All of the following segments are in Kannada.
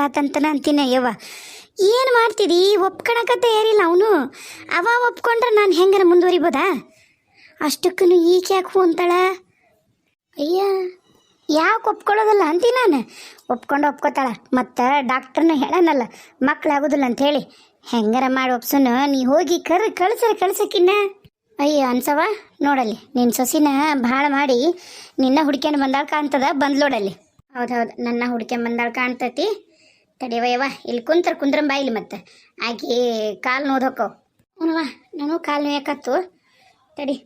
ಆತಂತನ ಅಂತೀನಿ ಯವ್ವ. ಏನು ಮಾಡ್ತಿದಿ? ಒಪ್ಕೊಳಕ ತಯಾರಿಲ್ಲ ಅವನು. ಅವ ಒಪ್ಕೊಂಡ್ರೆ ನಾನು ಹೆಂಗಾರ ಮುಂದುವರಿಬೋದಾ? ಅಷ್ಟಕ್ಕೂ ಈಕೆ ಯಾಕೆ ಹೂ ಅಂತಾಳ? ಅಯ್ಯ, ಯಾಕೆ ಒಪ್ಕೊಳ್ಳೋದಲ್ಲ ಅಂತೀನಿ ನಾನು. ಒಪ್ಕೋತಾಳ. ಮತ್ತು ಡಾಕ್ಟ್ರನ್ನ ಹೇಳನಲ್ಲ ಮಕ್ಕಳಾಗೋದಿಲ್ಲ ಅಂಥೇಳಿ. ಹೆಂಗಾರ ಮಾಡಿ ಒಪ್ಸೋನು. ನೀ ಹೋಗಿ ಕಳ್ಸಕ್ಕಿನ್ನ. ಅಯ್ಯ ಅನ್ಸವ ನೋಡಲ್ಲಿ, ನಿನ್ನ ಸೊಸಿನ ಭಾಳ ಮಾಡಿ ನಿನ್ನ ಹುಡ್ಕ್ಯಾನ ಬಂದಾಳ ಕಾಣ್ತದ. ಬಂದ್ಲೋಡಲ್ಲಿ. ಹೌದು, ನನ್ನ ಹುಡ್ಕ್ಯಾನ್ ಬಂದಾಳ ಕಾಣ್ತತಿ. ತಡಿವಯ್ಯವ, ಇಲ್ಲಿ ಕುಂದ್ರಂಬ ಇಲ್ಲಿ. ಮತ್ತೆ ಆಕಿ ಕಾಲು ನೋದೋಕವು. ಅವನವ ನಾನು ಕಾಲು ನೋಯಕತ್ತು. ತಡಿ.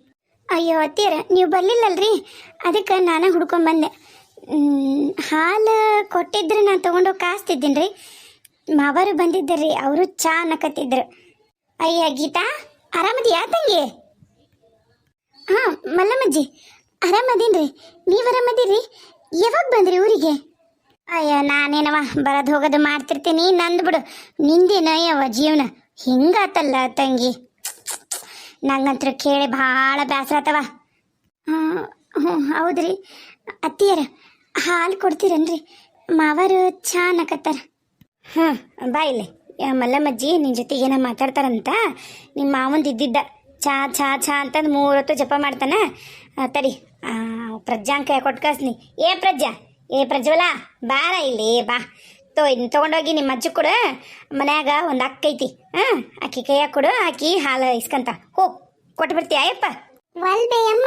ಅಯ್ಯೋ ಅತ್ತೀರ, ನೀವು ಬರಲಿಲ್ಲಲ್ರಿ, ಅದಕ್ಕೆ ನಾನು ಹುಡ್ಕೊಂಬಂದೆ. ಹಾಲು ಕೊಟ್ಟಿದ್ರೆ ನಾನು ತೊಗೊಂಡೋಗಿ ಕಾಸ್ತಿದ್ದೀನಿ ರೀ. ಮಾವರು ಬಂದಿದ್ದರಿ, ಅವರು ಚಾ ಅನ್ನಕತ್ತಿದ್ರು. ಅಯ್ಯ ಗೀತಾ, ಆರಾಮದಿಯಾ ತಂಗಿ? ಹಾಂ ಮಲ್ಲಮ್ಮಜ್ಜಿ ಆರಾಮದೀನಿ ರೀ. ನೀವು ಆರಾಮದೀರಿ? ಯಾವಾಗ ಬಂದ್ರಿ ಊರಿಗೆ? ಅಯ್ಯ ನಾನೇನವ ಬರೋದು ಹೋಗೋದು ಮಾಡ್ತಿರ್ತೀನಿ, ನಂದು ಬಿಡು. ನಿಂದೇನ ಯಾವ ಜೀವನ ಹಿಂಗಾತಲ್ಲ ತಂಗಿ. ನಂಗಂತೂ ಕೇಳಿ ಭಾಳ ಬೇಸರ ಆತವ. ಹ್ಞೂ ಹೌದ್ರಿ ಅತ್ತಿಯರ, ಹಾಲು ಕೊಡ್ತೀರನ್ರಿ? ಮಾವರು ಚಾ ಅನ್ನಕತ್ತಾರ. ಬಾ ಇಲ್ಲಿ. ಮಲ್ಲಮ್ಮಜ್ಜಿ ನಿನ್ನ ಜೊತೆಗೆ ಏನೋ ಮಾತಾಡ್ತಾರಂತ. ನಿಮ್ಮ ಮಾವಂದು ಇದ್ದಿದ್ದ ಚಾ ಚಾ ಚಾ ಅಂತಂದು 3 ಹೊತ್ತು ಜಪ ಮಾಡ್ತಾನ. ತಡಿ, ಪ್ರಜ್ಜಾಂಕ ಕೊಟ್ಟು ಕಳ್ಸ್ನಿ. ಏ ಪ್ರಜ್ವಲ, ಬಾರ ಇಲ್ಲಿ ಬಾ. ತೊಗೊಂಡೋಗಿ ನಿಮ್ಮ ಅಜ್ಜಿ ಕೊಡು. ಮನ್ಯಾಗ ಒಂದು ಅಕ್ಕ ಐತಿ, ಆಕಿ ಕೈಯಾಗ ಕೊಡು. ಆಕಿ ಹಾಲು ಇಸ್ಕಂತ ಹೋಗಿ ಕೊಟ್ಟು ಬರ್ತೀಯ? ಅಯ್ಯಪ್ಪ ವಲ್ಬೆ ಅಮ್ಮ,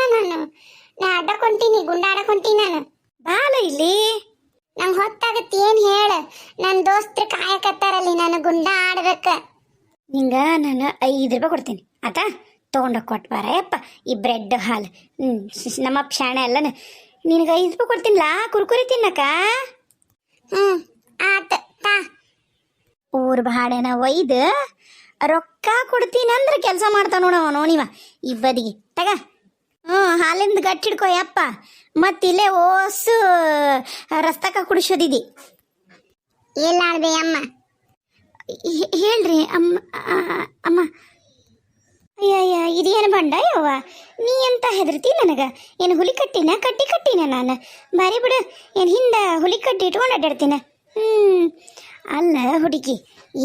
ನಾ ಅಡ್ಡಕೊಂತೀನಿ, ಗುಂಡಾಡಕೊಂತೀನಿ ನಾನು. ಬಾಲ ಇಲ್ಲಿ. ನಂಗೆ ಹೊತ್ತಾಗತ್ತೆ, ಏನು ಹೇಳು. ನನ್ನ ದೋಸ್ತ್ರು ಕಾಯಕತ್ತಾರಲ್ಲಿ, ನಾನು ಗುಂಡ ಆಡ್ಬೇಕ. ನಿಂಗೆ ನಾನು 5 ರೂಪಾಯಿ ಕೊಡ್ತೀನಿ ಆತಾ. ತೊಗೊಂಡೋಗಿ ಕೊಟ್ಟು ಬಾರ ಯಪ್ಪ. ಈ ಬ್ರೆಡ್ ಹಾಲು ನಮ್ಮಪ್ಪ ಶಾಣೆ ಅಲ್ಲನ. ನಿನಗೆ 5 ರೂಪಾಯಿ ಕೊಡ್ತೀನಿಲ್ಲ, ಕುರ್ಕುರಿ ತಿನ್ನಕ. ಆತ ತಾ. ಊರು ಭಾಡೆನ ಒಯ್ದು ರೊಕ್ಕ ಕೊಡ್ತೀನಂದ್ರೆ ಕೆಲಸ ಮಾಡ್ತಾವ ನೋಡಿವ ಈ ಬದಿಗೆ ತಗ. ಹಾಲಿಂದ ಗಟ್ಟಿ ಹಿಡ್ಕೋ ಯಪ್ಪ. ಮತ್ತಿಲ್ಲೇ ಓಸು ರಸ್ತಕ ಕುಡಿಸೋದಿದಿ. ಎಲ್ಲಾಡ್ಬೆ ಅಮ್ಮ? ಹೇಳ್ರಿ ಅಮ್ಮ. ಅಯ್ಯ ಇದೇನು ಬಂಡ ಯವ್ವ, ನೀ ಎಂತ ಹೆದರ್ತಿ ನನಗೆ? ಏನು ಹುಲಿ ಕಟ್ಟಿನ ನಾನು? ಬಾರಿ ಬಿಡು, ಏನು ಹಿಂದೆ ಹುಲಿ ಕಟ್ಟಿ ಇಟ್ಕೊಂಡು ಅಡ್ಡಾಡ್ತೀನ? ಅಲ್ಲ ಹುಡುಗಿ,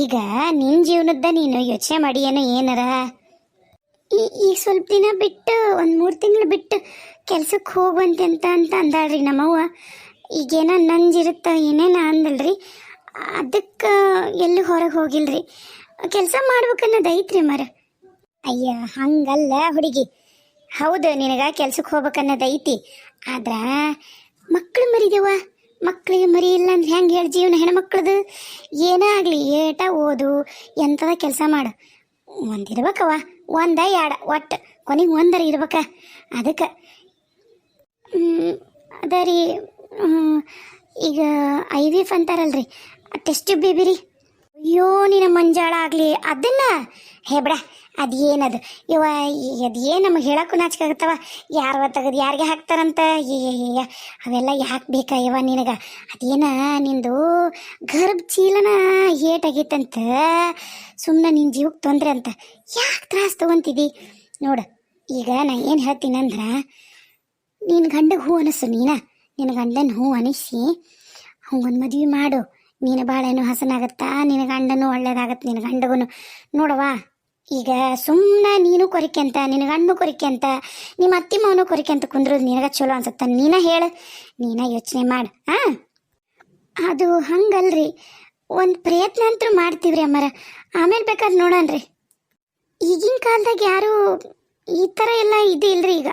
ಈಗ ನಿನ್ನ ಜೀವನದ ನೀನು ಯೋಚನೆ ಮಾಡಿ ಏನೋ ಏನಾರ. ಈಗ ಸ್ವಲ್ಪ ದಿನ ಬಿಟ್ಟು, ಒಂದು 3 ತಿಂಗಳು ಬಿಟ್ಟು ಕೆಲ್ಸಕ್ಕೆ ಹೋಗುವಂತೆ ಅಂತ ಅಂದಾಳ್ರಿ ನಮ್ಮವ್ವ. ಈಗೇನೋ ನಂಜಿರುತ್ತ ಏನೇನ ಅಂದಲ್ರಿ, ಅದಕ್ಕೆ ಎಲ್ಲೂ ಹೊರಗೆ ಹೋಗಿಲ್ರಿ. ಕೆಲಸ ಮಾಡ್ಬೇಕನ್ನೋದು ಐತ್ರಿ ಮರ. ಅಯ್ಯ ಹಂಗಲ್ಲ ಹುಡುಗಿ. ಹೌದು, ನಿನಗೆ ಕೆಲ್ಸಕ್ಕೆ ಹೋಗ್ಬೇಕನ್ನೋದು ಐತಿ. ಆದ್ರೆ ಮಕ್ಕಳು ಮರಿದೇವ. ಮಕ್ಕಳಿಗೆ ಮರಿ ಇಲ್ಲ ಅಂದ್ರೆ ಹೆಂಗೆ ಹೇಳಿ ಜೀವನ ಹೆಣ್ಮಕ್ಳದು? ಏನೇ ಆಗಲಿ, ಏಟ ಓದು, ಎಂಥದ ಕೆಲಸ ಮಾಡು, ಒಂದಿರ್ಬೇಕವ. 1 2 ಒಟ್ಟು ಕೊನೆಗೆ 1 ಇರ್ಬೇಕ. ಅದಕ್ಕೆ ಅದ ರೀ. ಈಗ IVF ಅಂತಾರಲ್ರಿ, ಟೆಸ್ಟ್ ಬೇಬಿ ರೀ. ಅಯ್ಯೋ ನಿನ್ನ ಮಂಜಾಳ ಆಗಲಿ ಅದನ್ನ ಬಿಡ. ಅದೇನದು ಇವ, ಅದೇನು ನಮಗೆ ಹೇಳಕ್ಕೂ ನಾಚಿಕೆ ಆಗುತ್ತವ. ಯಾರವ ತೆಗೆದು ಯಾರಿಗೆ ಹಾಕ್ತಾರಂತ? ಅವೆಲ್ಲ ಯಾಕೆ ಬೇಕಾ ಯವ ನಿನಗೆ? ಅದೇನ ನಿಂದು ಗರ್ಭ ಚೀಲನ ಏಟಾಗೈತಂತ, ಸುಮ್ಮನೆ ನಿನ್ನ ಜೀವಕ್ಕೆ ತೊಂದರೆ ಅಂತ ಯಾಕೆ ತ್ರಾಸು ತೊಗೊಂತಿದ್ದಿ? ನೋಡು, ಈಗ ನಾ ಏನು ಹೇಳ್ತೀನಿ ಅಂದ್ರೆ, ನಿನ್ನ ಗಂಡಗೆ ಹೂ ಅನಿಸು. ನಿನ್ನ ಗಂಡನ ಹೂ ಅನಿಸಿ ಹಂಗೊಂದು ಮದುವೆ ಮಾಡು. ನೀನು ಭಾಳೇನು ಹಸನಾಗತ್ತಾ, ನಿನ್ನ ಗಂಡನೂ ಒಳ್ಳೇದಾಗತ್ತೆ, ನಿನ್ನ ಗಂಡಗೂ. ನೋಡವ, ಈಗ ಸುಮ್ಮನೆ ನೀನು ಕೊರಿಕೆ ಅಂತ, ನಿನ್ನ ಗಂಡು ಕೊರಿಕೆ ಅಂತ, ನಿಮ್ಮ ಅತ್ತಿ ಮಾವನು ಕೊರಿಕೆ ಅಂತ ಕುಂದ್ರೋದು ನಿನಗೆ ಚಲೋ ಅನ್ಸುತ್ತ? ಹೇಳು, ಯೋಚನೆ ಮಾಡು. ಅದು ಹಂಗಲ್ರಿ, ಒಂದು ಪ್ರಯತ್ನ ಅಂತೂ ಮಾಡ್ತೀವ್ರಿ ಅಮ್ಮರ. ಆಮೇಲೆ ಬೇಕಾದ್ರೆ ನೋಡೋಣ್ರಿ. ಈಗಿನ ಕಾಲದಾಗ ಯಾರು ಈ ಥರ ಎಲ್ಲ ಇದು ಇಲ್ರಿ. ಈಗ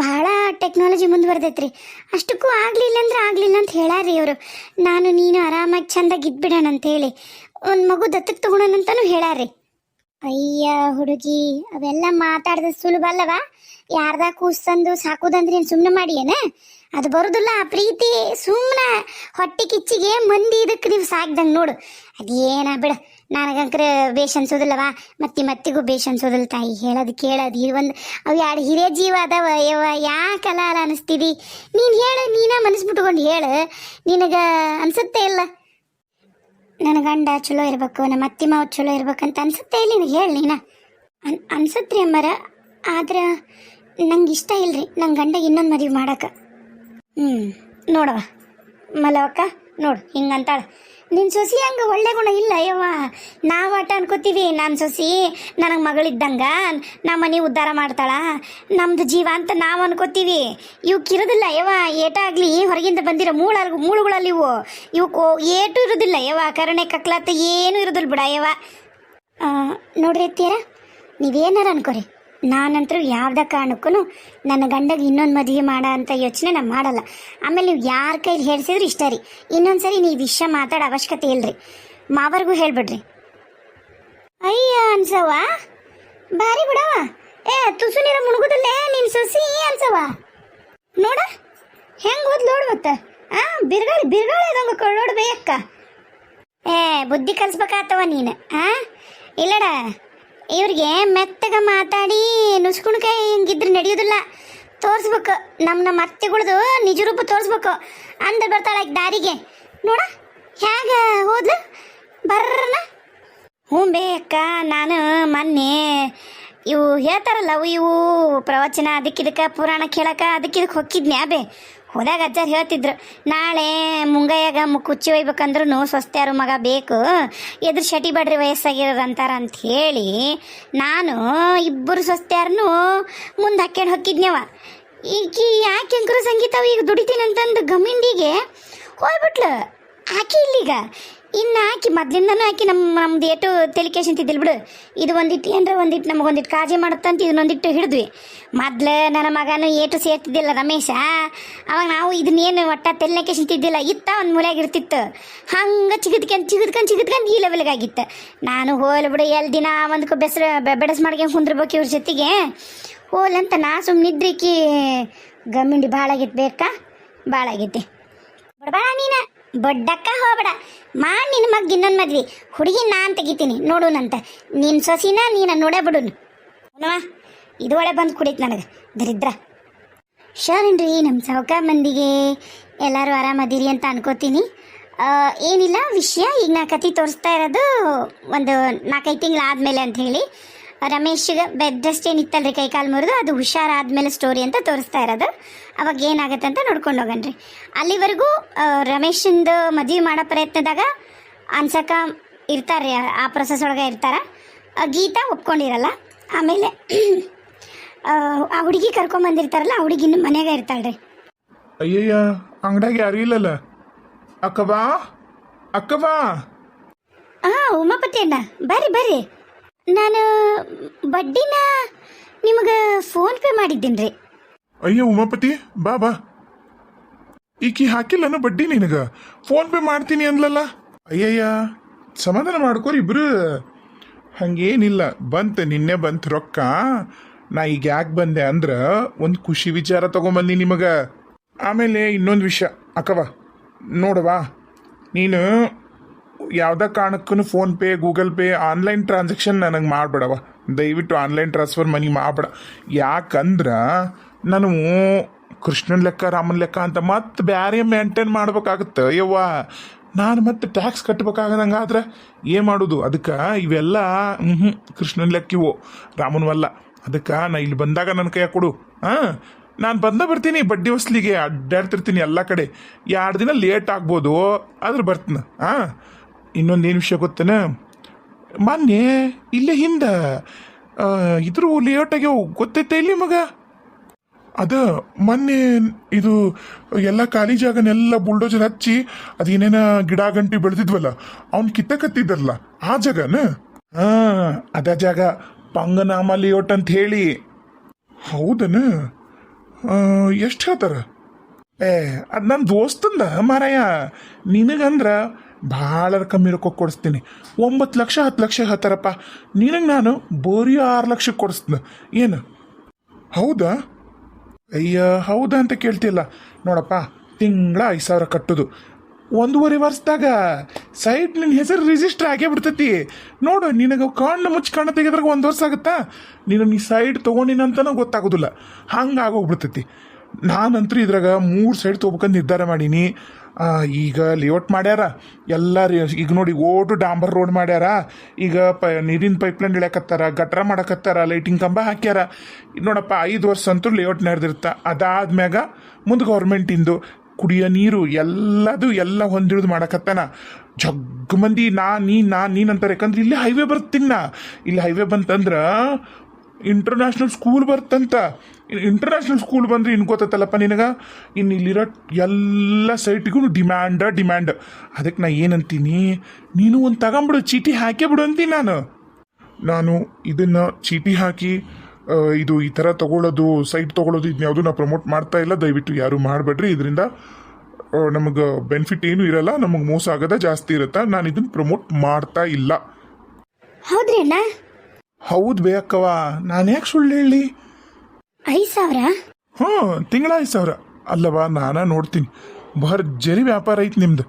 ಭಾಳ ಟೆಕ್ನಾಲಜಿ ಮುಂದುವರೆದೈತ್ರಿ. ಅಷ್ಟಕ್ಕೂ ಆಗಲಿಲ್ಲ ಅಂತ ಹೇಳಾರಿ ಅವರು. ನೀನು ಆರಾಮಾಗಿ ಚೆಂದಾಗಿ ಇದ್ಬಿಡೋಣ ಅಂತೇಳಿ ಒಂದು ಮಗು ದತ್ತಕ್ಕೆ ತಗೊಳೋಣಂತನೂ ಹೇಳಾರಿ. ಅಯ್ಯ ಹುಡುಗಿ, ಅವೆಲ್ಲ ಮಾತಾಡ್ದ ಸುಲಭ ಅಲ್ಲವ? ಯಾರ್ದ ಕೂಸಂದು ಸಾಕೋದಂದ್ರೆ ಏನು ಸುಮ್ಮನೆ ಮಾಡಿ ಏನ? ಅದು ಬರೋದಿಲ್ಲ ಆ ಪ್ರೀತಿ. ಸುಮ್ಮನೆ ಹೊಟ್ಟೆ ಕಿಚ್ಚಿಗೆ ಮಂದಿ ಇದಕ್ಕೆ ನೀವು ಸಾಕ್ದಂಗೆ ನೋಡು. ಅದೇನ ಬಿಡ, ನನಗಂಕ್ರೆ ಬೇಷ್ ಅನ್ಸೋದಿಲ್ಲವ. ಮತ್ತಿಗೂ ಬೇಷ್ ಅನ್ಸೋದಿಲ್ಲ ತಾಯಿ. ಹೇಳೋದು ಕೇಳೋದು ಇದು ಒಂದು ಅವು 2 ಹಿರಿಯ ಜೀವ ಅದಾವ ಯವ್ವ. ಯಾಕಲ್ಲ ಅನಿಸ್ತಿದಿ? ನೀನು ಹೇಳು, ಮನಸ್ಬಿಟ್ಕೊಂಡು ಹೇಳು. ನಿನಗೆ ಅನ್ಸುತ್ತೆ ಇಲ್ಲ ನನ್ನ ಗಂಡ ಚಲೋ ಇರ್ಬೇಕು, ನಮ್ಮ ಅತ್ತಿ ಮಾವ ಚಲೋ ಇರ್ಬೇಕಂತ ಅನ್ಸುತ್ತೆ ಇಲ್ಲ ನಿನಗೆ? ಹೇಳಿ ಅನ್ಸತ್ರಿ ಅಮ್ಮರ. ಆದ್ರೆ ನಂಗೆ ಇಷ್ಟ ಇಲ್ರಿ ನನ್ನ ಗಂಡಗೆ ಇನ್ನೊಂದು ಮದುವೆ ಮಾಡಕ್ಕೆ. ನೋಡವ ಮಲ್ಲವಕ್ಕ, ನೋಡು ಹಿಂಗಂತಾಳೆ. ನಿನ್ನ ಸೊಸಿ ಹಂಗೆ ಒಳ್ಳೆ ಗುಣ ಇಲ್ಲ ಯವ್ವ. ನಾವು ಆಟ ಅನ್ಕೋತೀವಿ ನನ್ನ ಸೊಸಿ ನನಗೆ ಮಗಳಿದ್ದಂಗ ನಮ್ಮ ಮನೆ ಉದ್ಧಾರ ಮಾಡ್ತಾಳ, ನಮ್ದು ಜೀವ ಅಂತ ನಾವು ಅನ್ಕೋತೀವಿ. ಇವಕ್ಕಿರೋದಿಲ್ಲ ಯವ್ವ. ಏಟಾಗಲಿ ಹೊರಗಿಂದ ಬಂದಿರೋ ಮೂಳುಗಳಲ್ಲಿ ಇವಕ್ಕೆ ಏಟು ಇರೋದಿಲ್ಲ ಯವ್ವ. ಕರುಣೆ ಕಕ್ಲಾತ ಏನೂ ಇರೋದಿಲ್ಲ ಬಿಡ ಯವ್ವ. ನೋಡ್ರಿ ಅತ್ತಿಯರ, ನೀವೇನಾರು ಅನ್ಕೋರಿ, ನಾನಂತರೂ ಯಾವುದೇ ಕಾರಣಕ್ಕೂ ನನ್ನ ಗಂಡಗೆ ಇನ್ನೊಂದು ಮದುವೆ ಮಾಡೋ ಅಂತ ಯೋಚನೆ ನಾನು ಮಾಡಲ್ಲ. ಆಮೇಲೆ ನೀವು ಯಾರ ಕೈಲಿ ಹೇಳ್ಸಿದ್ರು ಇಷ್ಟ ರೀ. ಇನ್ನೊಂದು ಸರಿ ನೀವು ವಿಷಯ ಮಾತಾಡೋ ಅವಶ್ಯಕತೆ ಇಲ್ರಿ. ಮಾವರ್ಗೂ ಹೇಳ್ಬಿಡ್ರಿ. ಅಯ್ಯ ಅನ್ಸವ ಭಾರಿ ಬಿಡವ. ತುಸು ನೀರ ಮುಳುಗುದಲ್ಲೇ ನಿನ್ನ ಸೊಸಿ ಅನ್ಸವ. ನೋಡ ಹೆಂಗೆ ಓದ್ ನೋಡು ಮತ್ತೆ. ಬಿರ್ಗಾಳಿ ಅದಂಗ ಕೊಳ್ಳೋಡು ಬೇಯಕ್ಕ. ಬುದ್ಧಿ ಕಲಿಸ್ಬೇಕಾಗ್ತವ ನೀನು. ಇಲ್ಲಡ, ಇವ್ರಿಗೆ ಮೆತ್ತಗ ಮಾತಾಡಿ ನುಸ್ಕುಣ್ಕಾಯಿ ಹಿಂಗಿದ್ರೆ ನಡೆಯೋದಿಲ್ಲ. ತೋರಿಸ್ಬೇಕು, ನಮ್ಮ ಅತ್ತೆಗಳ್ದು ನಿಜ ರೂಪ ತೋರಿಸ್ಬೇಕು. ಅಂದ್ರೆ ಬರ್ತಾಳ ದಾರಿಗೆ. ನೋಡ ಹೇಗೆ ಹೋದ್ಲು ಬರ್ರನ. ಹ್ಞೂ ಬೇಕ. ನಾನು ಮೊನ್ನೆ ಇವು ಹೇಳ್ತಾರಲ್ಲ ಇವು ಪ್ರವಚನ ಅದಕ್ಕಿದಕ್ಕೆ ಪುರಾಣ ಕೇಳಕ್ಕೆ ಅದಕ್ಕಿದಕ್ಕೆ ಹೊಕ್ಕಿದ್ನ್ಯಾ ಹೋದಾಗ ಅಜ್ಜಾರು ಹೇಳ್ತಿದ್ರು, ನಾಳೆ ಮುಂಗೈಯಾಗ ಕುಚ್ಚಿ ಒಯ್ಬೇಕಂದ್ರೂ ಸ್ವಸ್ತ್ಯಾರು ಮಗ ಬೇಕು, ಎದುರು ಶಟಿ ಬಡ್ರಿ ವಯಸ್ಸಾಗಿರೋದು ಅಂತಾರ ಅಂತ ಹೇಳಿ ನಾನು ಇಬ್ಬರು ಸ್ವಸ್ತ್ಯಾರನು ಮುಂದೆ ಹಾಕ್ಯಂಡು ಹೊಕ್ಕಿದ್ನ್ಯವ. ಈಕಿ ಯಾಕೆ ಅಂಕರು ಸಂಗೀತ ಈಗ ದುಡಿತೀನಿ ಅಂತಂದು ಗಮಿಂಡಿಗೆ ಹೋಗ್ಬಿಟ್ಲು. ಆಕಿ ಇಲ್ಲೀಗ ಇನ್ನು ಆಕಿ ಮೊದ್ಲಿಂದನೂ ಆಕಿ ನಮ್ದು ಏಟು ತೆಲಿಕೇಶಂತಿದ್ದಿಲ್ಲ ಬಿಡು. ಇದು ಒಂದಿಟ್ಟು ಏನರ ಒಂದಿಟ್ಟು ನಮಗೊಂದಿಟ್ಟು ಕಾಜಿ ಮಾಡುತ್ತಂತ ಇದನ್ನೊಂದಿಟ್ಟು ಹಿಡಿದ್ವಿ. ಮೊದ್ಲು ನನ್ನ ಮಗನೂ ಏಟು ಸೇರ್ತಿದ್ದಿಲ್ಲ ರಮೇಶ. ಅವಾಗ ನಾವು ಇದನ್ನೇನು ಒಟ್ಟ ತೆಲಿಕೇಶಂತಿದ್ದಿಲ್ಲ. ಒಂದು ಮೂಲೆಯಾಗ ಇರ್ತಿತ್ತು. ಹಂಗೆ ಚಿಗದ್ಕೊಂಡು ಈ ಲೆವೆಲ್ಗಾಗಿತ್ತು. ನಾನು ಹೋಲ್ ಬಿಡು ಎಲ್ಲಿ ದಿನ ಒಂದಕ್ಕೂ ಬೆಡಸ್ ಮಾಡ್ಕೊಂಡು ಕುಂದ್ರಬೇಕು ಇವ್ರ ಜೊತೆಗೆ ಹೋಲಂತ ನಾ ಸುಮ್ಮನಿದ್ರಿಕಿ ಗಮ್ಮಿಂಡಿ ಭಾಳ ಆಗೈತೆ ಬೇಕಾ, ಭಾಳ ಆಗೈತಿ. ಬಿಡ್ಬೇಡ ನೀನು, ಬಡ್ಡಕ್ಕ ಹೋಗ್ಬೇಡ. ನಿನ್ನ ಮಗ ಇನ್ನೊಂದು ಮದ್ವಿ ಹುಡುಗಿ ನಾನು ತೆಗಿತೀನಿ ನೋಡೋಣಂತ. ನಿನ್ನ ಸೊಸಿನ ನೀನು ನೋಡೇ ಬಿಡುನು. ಇದು ಒಳ್ಳೆ ಬಂದು ಕುಡೀತು ನನಗೆ ದರಿದ್ರ. ಶೋರನ್ರಿ, ನಮ್ಮ ಸಾವುಕಾರ ಮಂದಿಗೆ ಎಲ್ಲರೂ ಆರಾಮದಿರಿ ಅಂತ ಅನ್ಕೋತೀನಿ. ಏನಿಲ್ಲ ವಿಷಯ, ಈಗ ನಾ ಕತೆ ತೋರಿಸ್ತಾ ಇರೋದು ಒಂದು 4-5 ತಿಂಗಳಾದಮೇಲೆ ಅಂತ ಹೇಳಿ. ರಮೇಶ್ಗೆ ಬೆಡ್ ರೆಸ್ಟ್ ಏನಿತ್ತಲ್ರಿ ಕೈಕಾಲು ಮುರಿದು, ಅದು ಹುಷಾರಾದ್ಮೇಲೆ ಸ್ಟೋರಿ ಅಂತ ತೋರಿಸ್ತಾ ಇರೋದು. ಅವಾಗ ಏನಾಗುತ್ತೆ ಅಂತ ನೋಡ್ಕೊಂಡು ಹೋಗನ್ರಿ. ಅಲ್ಲಿವರೆಗೂ ರಮೇಶಂದು ಮದುವೆ ಮಾಡೋ ಪ್ರಯತ್ನದಾಗ ಅನ್ಸಕ ಇರ್ತಾರೆ, ಆ ಪ್ರೊಸೆಸ್ ಒಳಗೆ ಇರ್ತಾರೆ. ಗೀತಾ ಒಪ್ಕೊಂಡಿರಲ್ಲ. ಆಮೇಲೆ ಆ ಹುಡುಗಿ ಕರ್ಕೊಂಬಂದಿರ್ತಾರಲ್ಲ, ಆ ಹುಡುಗಿ ಇನ್ನು ಮನೆಯಾಗ ಇರ್ತಾಳ್ರಿ. ಅಯ್ಯಯ್ಯ, ಅಂಗಡಿಯಾಗ ಯಾರು ಇಲ್ಲಲ್ಲ. ಅಕ್ಕವಾ ಅಕ್ಕವಾ. ಉಮಾಪತಿ ಅಣ್ಣ ಬರ್ರಿ. ನಾನು ಬಡ್ಡಿನ ನಿಮಗೆ ಫೋನ್ ಪೇ ಮಾಡಿದ್ದೀನಿ ರೀ. ಅಯ್ಯೋ ಉಮಾಪತಿ, ಬಾ. ಈಕಿ ಹಾಕಿಲ್ಲನ ಬಡ್ಡಿ ನಿನಗ? ಫೋನ್ ಪೇ ಮಾಡ್ತೀನಿ ಅಂದ್ಲಲ್ಲ. ಅಯ್ಯಯ್ಯ, ಸಮಾಧಾನ ಮಾಡ್ಕೋರಿ ಇಬ್ರು. ಹಂಗೇನಿಲ್ಲ, ನಿನ್ನೆ ಬಂತು ರೊಕ್ಕ. ನಾ ಈಗ ಯಾಕೆ ಬಂದೆ ಅಂದ್ರೆ ಒಂದು ಖುಷಿ ವಿಚಾರ ತಗೊಂಬಂದಿ ನಿಮಗ. ಆಮೇಲೆ ಇನ್ನೊಂದು ವಿಷಯ ಅಕ್ಕವ, ನೋಡವಾ, ನೀನು ಯಾವುದೇ ಕಾರಣಕ್ಕೂ PhonePe, Google pay, online transaction ನನಗೆ ಮಾಡ್ಬೇಡವ. ದಯವಿಟ್ಟು ಆನ್ಲೈನ್ ಟ್ರಾನ್ಸ್ಫರ್ ಮನಿ ಮಾಡ್ಬೇಡ. ಯಾಕಂದ್ರೆ ನಾನು ಕೃಷ್ಣನ ಲೆಕ್ಕ, ರಾಮನ ಲೆಕ್ಕ ಅಂತ ಮತ್ತೆ ಬೇರೆ ಮೇಂಟೈನ್ ಮಾಡ್ಬೇಕಾಗತ್ತೆ ಯವ್ವ. ನಾನು ಮತ್ತೆ ಟ್ಯಾಕ್ಸ್ ಕಟ್ಬೇಕಾಗದಂಗಾದ್ರೆ ಏನು ಮಾಡೋದು? ಅದಕ್ಕೆ ಇವೆಲ್ಲ ಕೃಷ್ಣನ ಲೆಕ್ಕಿವು, ರಾಮನವಲ್ಲ. ಅದಕ್ಕೆ ನಾ ಇಲ್ಲಿ ಬಂದಾಗ ನನ್ನ ಕೈಯಾಗ ಕೊಡು. ನಾನು ಬರ್ತೀನಿ. ಬಡ್ಡಿ ವಸ್ಲಿಗೆ ಅಡ್ಡಾಡ್ತಿರ್ತೀನಿ ಎಲ್ಲ ಕಡೆ. 2 ದಿನ ಲೇಟ್ ಆಗ್ಬೋದು, ಆದ್ರೆ ಬರ್ತೀನಿ. ಇನ್ನೊಂದೇನು ವಿಷಯ ಗೊತ್ತೇನ? ಮೊನ್ನೆ ಇಲ್ಲೇ ಹಿಂದೆ ಇದ್ರು ಲೇಟ್ ಆಗ್ಯಾವ, ಗೊತ್ತೈತೆ ಇಲ್ಲಿ ಮಗ? ಅದ ಮೊನ್ನೆ ಇದು ಎಲ್ಲ ಖಾಲಿ ಜಾಗನೆಲ್ಲ ಬುಲ್ಡೋಜರ್ ಹಚ್ಚಿ ಅದೇನೇನ ಗಿಡ ಗಂಟಿ ಬೆಳೆದಿದ್ವಲ್ಲ, ಅವ್ನು ಕಿತ್ತಕತ್ತಿದ್ದಾರಲ್ಲ, ಆ ಜಾಗನ? ಅದ ಜಾಗ ಪಂಗನಾಮ ಲೇಔಟ್ ಅಂತ ಹೇಳಿ. ಹೌದನ? ಎಷ್ಟು ಹೇಳ್ತಾರ? ಅದು ನನ್ನ ದೋಸ್ತಂದ ಮಾರಾಯ. ನಿನಗಂದ್ರ ಭಾಳ ಕಮ್ಮಿ ರೊಕ್ಕ ಕೊಡಿಸ್ತೀನಿ. 9 ಲಕ್ಷ 10 ಲಕ್ಷ ಹೇಳ್ತಾರಪ್ಪ. ನಿನಗೆ ನಾನು ಬರೀ 6 ಲಕ್ಷಕ್ಕೆ ಕೊಡಿಸ್ತೀನಿ. ಏನು? ಹೌದಾ? ಅಯ್ಯ, ಹೌದಾ ಅಂತ ಕೇಳ್ತಿಲ್ಲ. ನೋಡಪ್ಪ, ತಿಂಗಳ 5,000 ಕಟ್ಟೋದು. 1.5 ವರ್ಷದಾಗ ಸೈಟ್ ನಿನ್ನ ಹೆಸರು ರಿಜಿಸ್ಟರ್ ಆಗೇ ಬಿಡ್ತೈತಿ. ನೋಡು, ನಿನಗೆ ಕಣ್ಣು ಮುಚ್ಚಿ ಕಣ್ಣು ತೆಗೆದ್ರಾಗ 1 ವರ್ಷ ಆಗುತ್ತಾ? ನೀನು ಸೈಡ್ ತೊಗೊಂಡಿನಂತನೂ ಗೊತ್ತಾಗೋದಿಲ್ಲ. ಹಂಗಾಗೋಗ್ಬಿಡ್ತೈತಿ. ನಾನಂತೂ ಇದ್ರಾಗ 3 ಸೈಡ್ ತೊಗೊಬೇಕಂತ ನಿರ್ಧಾರ ಮಾಡೀನಿ. ಈಗ ಲೇಔಟ್ ಮಾಡ್ಯಾರ ಎಲ್ಲರೂ. ಈಗ ನೋಡಿ, ಓಟು ಡಾಂಬರ್ ರೋಡ್ ಮಾಡ್ಯಾರ. ಈಗ ನೀರಿನ ಪೈಪ್ಲೈನ್ ಇಳ್ಯಾಕತ್ತಾರ, ಗಟ್ರ ಮಾಡಕತ್ತಾರ, ಲೈಟಿಂಗ್ ಕಂಬ ಹಾಕ್ಯಾರ. ನೋಡಪ್ಪ, 5 ವರ್ಷ ಅಂತೂ ಲೇಔಟ್ ನಡೆದಿರ್ತ. ಅದಾದ್ಮ್ಯಾಗ ಮುಂದೆ ಗೌರ್ಮೆಂಟಿಂದು ಕುಡಿಯೋ ನೀರು ಎಲ್ಲ ಹೊಂದಿಳಿದು ಮಾಡಕತ್ತಾನ. ಜಗ್ ಮಂದಿ ನೀನ್ ಅಂತಾರೆ. ಯಾಕಂದ್ರೆ ಇಲ್ಲಿ ಹೈವೇ ಬರ್ತೀನ, ಇಲ್ಲಿ ಹೈವೇ ಬಂತಂದ್ರ ಇಂಟರ್ನ್ಯಾಷನಲ್ ಸ್ಕೂಲ್ ಬರ್ತಂತ. ಇಂಟರ್ನ್ಯಾಷನಲ್ ಸ್ಕೂಲ್ ಬಂದ್ರೆ ಇನ್ನು ಗೊತ್ತತ್ತಲ್ಲಪ್ಪ ನಿನಗೆ, ಇನ್ನು ಇಲ್ಲಿರೋ ಎಲ್ಲ ಸೈಟಿಗೂ ಡಿಮ್ಯಾಂಡ್. ಅದಕ್ಕೆ ನಾ ಏನಂತೀನಿ, ನೀನು ಒಂದು ತಗೊಂಬಿಡು, ಚೀಟಿ ಹಾಕೇ ಬಿಡು ಅಂತೀನಿ ನಾನು ಇದನ್ನ ಚೀಟಿ ಹಾಕಿ ಇದು ಈ ಥರ ತಗೊಳ್ಳೋದು, ಸೈಟ್ ತಗೊಳ್ಳೋದು, ಇದನ್ನ ಯಾವುದು ನಾ ಪ್ರಮೋಟ್ ಮಾಡ್ತಾ ಇಲ್ಲ. ದಯವಿಟ್ಟು ಯಾರು ಮಾಡಬೇಡ್ರಿ. ಇದರಿಂದ ನಮಗೆ ಬೆನಿಫಿಟ್ ಏನೂ ಇರಲ್ಲ, ನಮಗೆ ಮೋಸ ಆಗೋದ ಜಾಸ್ತಿ ಇರುತ್ತೆ. ನಾನು ಇದನ್ನ ಪ್ರಮೋಟ್ ಮಾಡ್ತಾ ಇಲ್ಲ. ಹೌದ್ರಿ ಅಣ್ಣ? ಹೌದು ಬೇಕವ, ನಾನು ಯಾಕೆ ಸುಳ್ಳು ಹೇಳಿ? 5,000? ಹಾಂ, ತಿಂಗಳ 5,000 ಅಲ್ಲವಾ? ನೋಡ್ತೀನಿ, ಭರ್ಜರಿ ವ್ಯಾಪಾರ ಐತಿ ನಿಮ್ದು.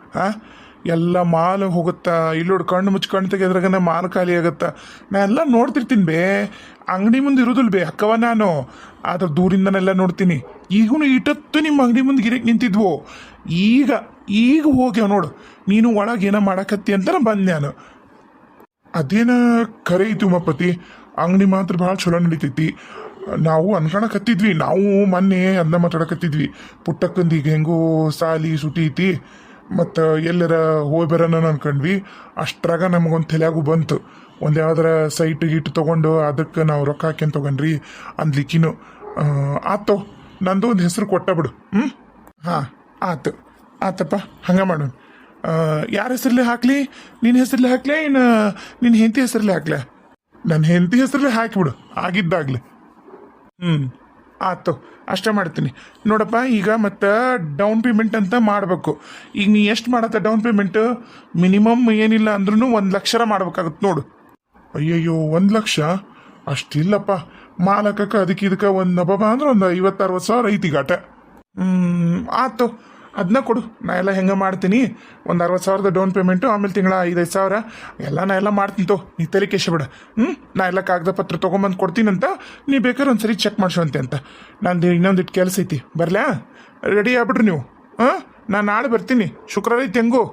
ಎಲ್ಲ ಮಾಲ್ ಹೋಗುತ್ತಾ, ಇಲ್ಲೋಡು ಕಣ್ಣು ಮುಚ್ಚಿ ಕಣ್ಣು ತೆಗೆದ್ರಾಗನ ಮಾಲ್ ಖಾಲಿ ಆಗುತ್ತಾ. ನಾ ಎಲ್ಲ ನೋಡ್ತಿರ್ತೀನಿ ಬೇ, ಅಂಗಡಿ ಮುಂದೆ ಇರೋದಿಲ್ಲ ಬೇ ಅಕ್ಕವ. ನಾನು ಆದ್ರೆ ದೂರಿಂದನೆಲ್ಲ ನೋಡ್ತೀನಿ. ಈಗೂ ಇಟ್ಟತ್ತು ನಿಮ್ಮ ಅಂಗಡಿ ಮುಂದೆ ಗಿರಕ್ಕೆ ನಿಂತಿದ್ವು. ಈಗ ಹೋಗ್ಯಾವ ನೋಡು, ನೀನು ಒಳಗೆ ಏನೋ ಮಾಡಕತ್ತಿ ಅಂತ ಬಂದೆ ನಾನು. ಅದೇನ ಖರೆ ಐತಿ ಉಮಾಪತಿ, ಅಂಗಡಿ ಮಾತ್ರ ಭಾಳ ಚಲೋ ನಡೀತೈತಿ. ನಾವು ಅನ್ಕೊಳಕತ್ತಿದ್ವಿ, ನಾವು ಮೊನ್ನೆ ಅದನ್ನ ಮಾತಾಡಕತ್ತಿದ್ವಿ. ಪುಟ್ಟಕ್ಕಂದು ಈಗ ಹೆಂಗೂ ಸಾಲಿ ಸುಟಿ ಐತಿ, ಮತ್ತು ಎಲ್ಲರ ಹೋಗಿ ಬರೋಣ ಅನ್ಕೊಂಡ್ವಿ. ಅಷ್ಟ್ರಾಗ ನಮಗೊಂದು ತಲೆಯಾಗು ಬಂತು, ಒಂದು ಯಾವ್ದಾರ ಸೈಟ್ ಗೀಟ್ ತೊಗೊಂಡು ಅದಕ್ಕೆ ನಾವು ರೊಕ್ಕ ಹಾಕ್ಯಂತ ತೊಗೊಂಡ್ರಿ ಅಂದ್ಲಿಕ್ಕಿನು. ಆತೋ, ನಂದು ಒಂದು ಹೆಸರು ಕೊಟ್ಟ ಬಿಡು. ಹಾಂ, ಆತಪ್ಪ, ಹಂಗೆ ಮಾಡೋಣ. ಯಾರ ಹೆಸರಲ್ಲೇ ಹಾಕ್ಲಿ? ನಿನ್ನ ಹೆಸರಲ್ಲೇ ಹಾಕ್ಲೆ, ಇನ್ನು ನಿನ್ನ ಹೆಂಡತಿ ಹೆಸರಲ್ಲೇ ಹಾಕ್ಲೆ? ನನ್ನ ಹೆಂಡತಿ ಹೆಸರಲ್ಲೇ ಹಾಕಿಬಿಡು, ಆಗಿದ್ದಾಗಲಿ. ಆಯ್ತು, ಅಷ್ಟೇ ಮಾಡ್ತೀನಿ ನೋಡಪ್ಪ. ಈಗ ಮತ್ತು ಡೌನ್ ಪೇಮೆಂಟ್ ಅಂತ ಮಾಡಬೇಕು. ಈಗ ನೀ ಎಷ್ಟು ಮಾಡತ್ತ ಡೌನ್ ಪೇಮೆಂಟ್? ಮಿನಿಮಮ್ ಏನಿಲ್ಲ ಅಂದ್ರೂ 1 ಲಕ್ಷ ಮಾಡ್ಬೇಕಾಗತ್ತೆ ನೋಡು. ಅಯ್ಯಯ್ಯೋ, 1 ಲಕ್ಷ ಅಷ್ಟಿಲ್ಲಪ್ಪ. ಮಾಲಕಕ್ಕೆ ಅದಕ್ಕೆ ಇದಕ್ಕೆ ಒಂದು ಹಬ್ಬ ಅಂದ್ರೆ ಒಂದು 50-60 ಸಾವಿರ ಐತಿ ಗಾಟ. ಆಯ್ತು, ಅದನ್ನ ಕೊಡು, ನಾ ಎಲ್ಲ ಹೆಂಗೆ ಮಾಡ್ತೀನಿ. ಒಂದು 60,000 ಡೌನ್ ಪೇಮೆಂಟು, ಆಮೇಲೆ ತಿಂಗಳ 5-5 ಸಾವಿರ ಎಲ್ಲ ನಾ ಎಲ್ಲ ಮಾಡ್ತೀನಿ ತೋ, ನೀ ತಲೆ ಕೆಶಬೇಡ. ನಾ ಎಲ್ಲ ಕಾಗದ ಪತ್ರ ತೊಗೊಂಬಂದು ಕೊಡ್ತೀನಂತ, ನೀ ಬೇಕಾದ್ರೆ ಒಂದು ಸರಿ ಚೆಕ್ ಮಾಡಿಸುವಂತೆ ಅಂತ. ನಂದು ಇನ್ನೊಂದಿಟ್ಟು ಕೆಲಸ ಐತಿ, ಬರಲಾ? ರೆಡಿ ಆಗ್ಬಿಡ್ರಿ ನೀವು. ನಾನು ನಾಳೆ ಬರ್ತೀನಿ, ಶುಕ್ರವಾರ ಐತಿ ಹೆಂಗು.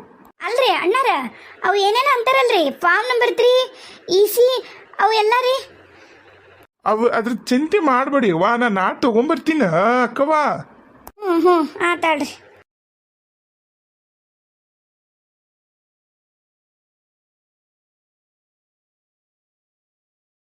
ಅಲ್ರಿ ಅಣ್ಣಾರ, ಅವು ಏನೇನೋ ಅಂತಾರಲ್ರಿ, ಫಾರ್ಮ್ ನಂಬರ್ 3 EC ಅವು ಎಲ್ಲ ರೀ. ಅದ್ರ ಚಿಂತೆ ಮಾಡಬೇಡಿ ವಾ, ನಾನು ನಾಳೆ ತೊಗೊಂಬರ್ತೀನಿ ಅಕ್ಕವಾ. ಹ್ಞೂ ಆತಾಳ್ರಿ.